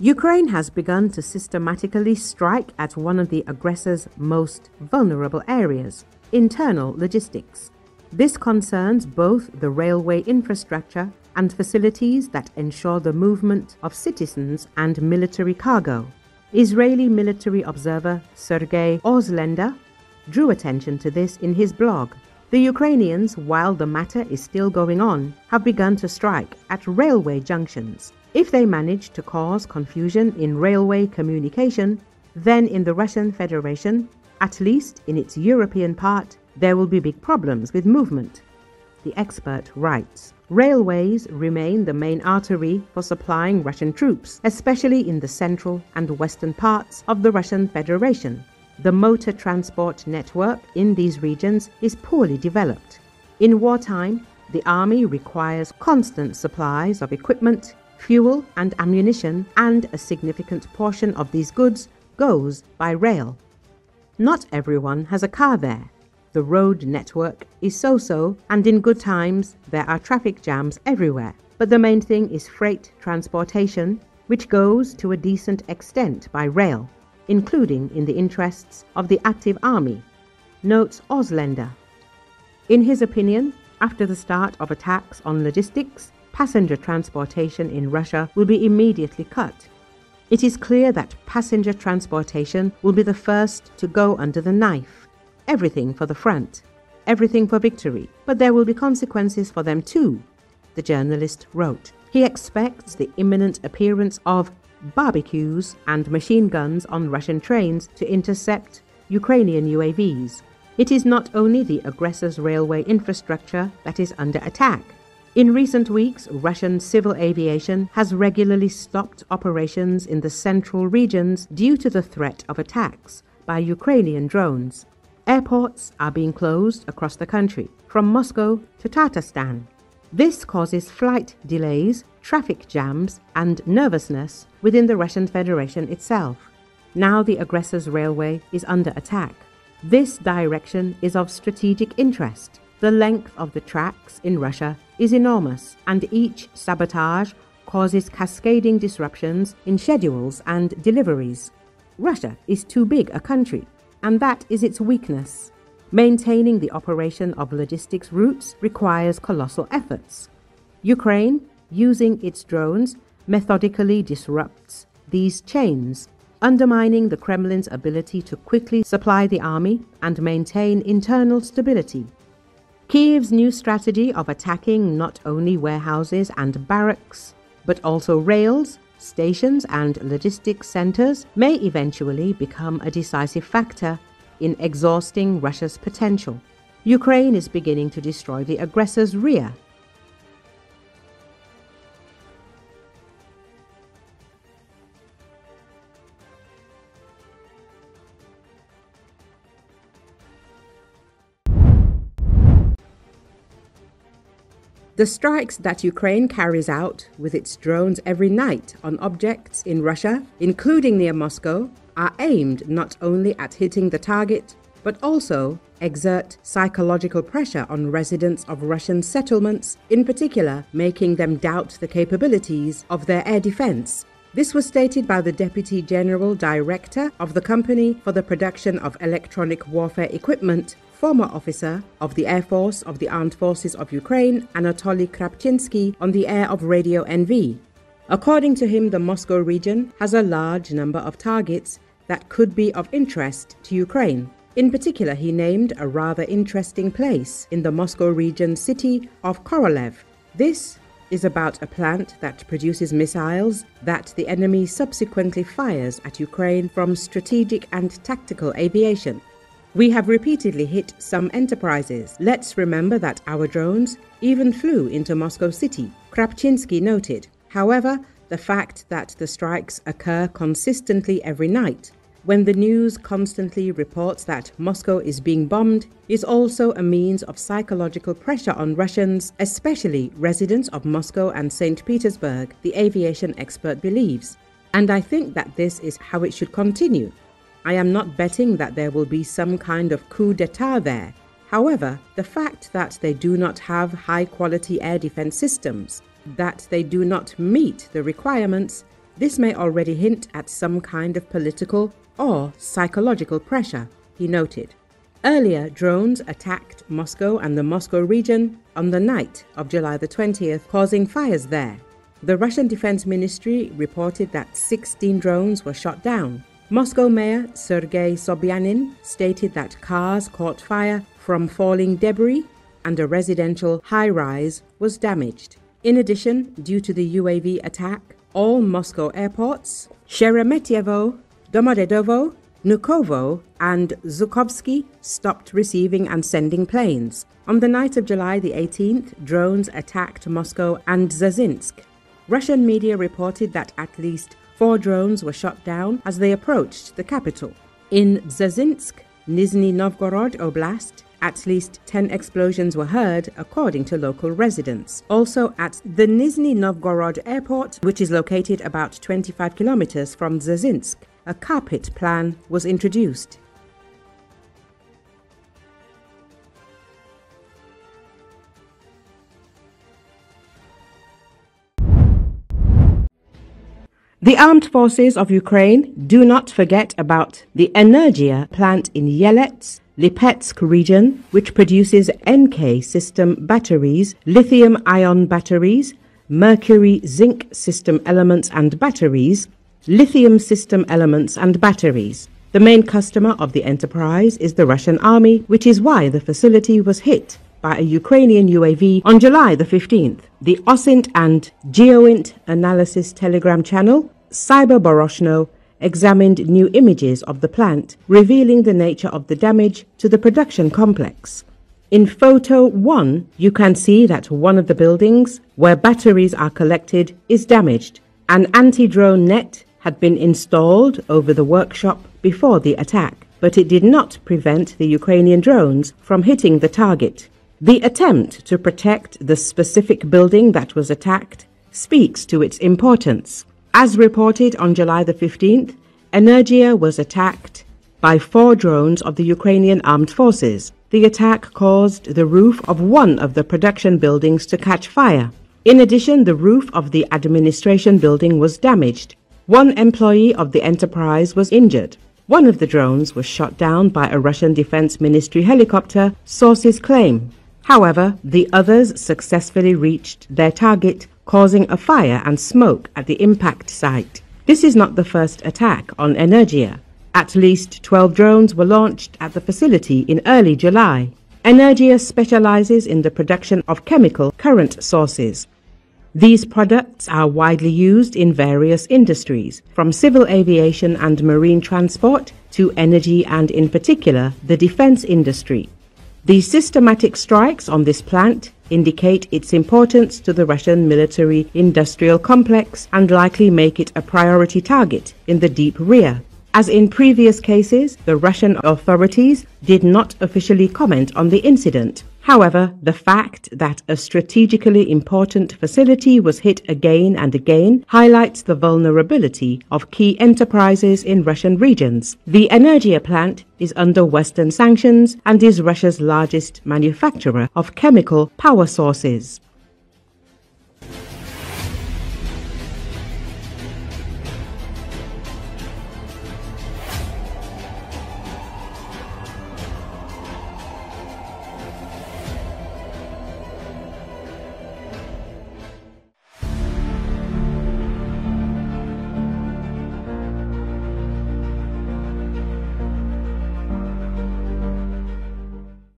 Ukraine has begun to systematically strike at one of the aggressor's most vulnerable areas, internal logistics. This concerns both the railway infrastructure and facilities that ensure the movement of citizens and military cargo. Israeli military observer Sergei Ozlender drew attention to this in his blog. The Ukrainians, while the matter is still going on, have begun to strike at railway junctions. If they manage to cause confusion in railway communication, then in the Russian Federation, at least in its European part, there will be big problems with movement. The expert writes, railways remain the main artery for supplying Russian troops, especially in the central and western parts of the Russian Federation. The motor transport network in these regions is poorly developed. In wartime, the army requires constant supplies of equipment, fuel and ammunition, and a significant portion of these goods goes by rail. Not everyone has a car there. The road network is so-so, and in good times there are traffic jams everywhere. But the main thing is freight transportation, which goes to a decent extent by rail, including in the interests of the active army, notes Ozlender. In his opinion, after the start of attacks on logistics, passenger transportation in Russia will be immediately cut. It is clear that passenger transportation will be the first to go under the knife. Everything for the front, everything for victory, but there will be consequences for them too, the journalist wrote. He expects the imminent appearance of barbecues and machine guns on Russian trains to intercept Ukrainian UAVs. It is not only the aggressor's railway infrastructure that is under attack. In recent weeks, Russian civil aviation has regularly stopped operations in the central regions due to the threat of attacks by Ukrainian drones. Airports are being closed across the country, from Moscow to Tatarstan. This causes flight delays, traffic jams, and nervousness within the Russian Federation itself. Now the aggressor's railway is under attack. This direction is of strategic interest. The length of the tracks in Russia is enormous, and each sabotage causes cascading disruptions in schedules and deliveries. Russia is too big a country, and that is its weakness. Maintaining the operation of logistics routes requires colossal efforts. Ukraine, using its drones, methodically disrupts these chains, undermining the Kremlin's ability to quickly supply the army and maintain internal stability. Kiev's new strategy of attacking not only warehouses and barracks, but also rails, stations and logistics centers may eventually become a decisive factor in exhausting Russia's potential. Ukraine is beginning to destroy the aggressor's rear. The strikes that Ukraine carries out with its drones every night on objects in Russia, including near Moscow, are aimed not only at hitting the target, but also exert psychological pressure on residents of Russian settlements, in particular making them doubt the capabilities of their air defense. This was stated by the Deputy General Director of the Company for the Production of Electronic Warfare Equipment, former officer of the Air Force of the Armed Forces of Ukraine, Anatoly Krapchinsky, on the air of Radio NV. According to him, the Moscow region has a large number of targets that could be of interest to Ukraine. In particular, he named a rather interesting place in the Moscow region city of Korolev. This is about a plant that produces missiles that the enemy subsequently fires at Ukraine from strategic and tactical aviation. We have repeatedly hit some enterprises. Let's remember that our drones even flew into Moscow city, Krapchinsky noted. However, the fact that the strikes occur consistently every night, when the news constantly reports that Moscow is being bombed, is also a means of psychological pressure on Russians, especially residents of Moscow and St. Petersburg, the aviation expert believes. And I think that this is how it should continue. I am not betting that there will be some kind of coup d'etat there. However, the fact that they do not have high-quality air defense systems, that they do not meet the requirements, This may already hint at some kind of political or psychological pressure, he noted. Earlier, drones attacked Moscow and the Moscow region on the night of July the 20th, causing fires there. The Russian Defense Ministry reported that 16 drones were shot down. Moscow Mayor Sergei Sobyanin stated that cars caught fire from falling debris and a residential high-rise was damaged. In addition, due to the UAV attack, all Moscow airports, Sheremetyevo, Domodedovo, Vnukovo and Zhukovsky stopped receiving and sending planes. On the night of July the 18th, drones attacked Moscow and Zazinsk. Russian media reported that at least 4 drones were shot down as they approached the capital. In Zazinsk, Nizhny Novgorod Oblast, at least 10 explosions were heard, according to local residents. Also at the Nizhny Novgorod airport, which is located about 25 kilometers from Zazinsk, a carpet plan was introduced. The armed forces of Ukraine do not forget about the Energia plant in Yelets, Lipetsk region, which produces NK system batteries, lithium-ion batteries, mercury-zinc system elements and batteries, lithium system elements and batteries. The main customer of the enterprise is the Russian army, which is why the facility was hit by a Ukrainian UAV on July the 15th. The OSINT and GeoINT analysis telegram channel, Cyberboroshno, examined new images of the plant, revealing the nature of the damage to the production complex. In photo 1, you can see that one of the buildings where batteries are collected is damaged. An anti-drone net had been installed over the workshop before the attack, but it did not prevent the Ukrainian drones from hitting the target. The attempt to protect the specific building that was attacked speaks to its importance. As reported on July the 15th, Energia was attacked by 4 drones of the Ukrainian armed forces. The attack caused the roof of one of the production buildings to catch fire. In addition, the roof of the administration building was damaged. 1 employee of the enterprise was injured. One of the drones was shot down by a Russian Defense Ministry helicopter, sources claim. However, the others successfully reached their target, causing a fire and smoke at the impact site. This is not the first attack on Energia. At least 12 drones were launched at the facility in early July. Energia specializes in the production of chemical current sources. These products are widely used in various industries, from civil aviation and marine transport to energy and, in particular, the defense industry. The systematic strikes on this plant indicate its importance to the Russian military-industrial complex and likely make it a priority target in the deep rear. As in previous cases, the Russian authorities did not officially comment on the incident. However, the fact that a strategically important facility was hit again and again highlights the vulnerability of key enterprises in Russian regions. The Energia plant is under Western sanctions and is Russia's largest manufacturer of chemical power sources.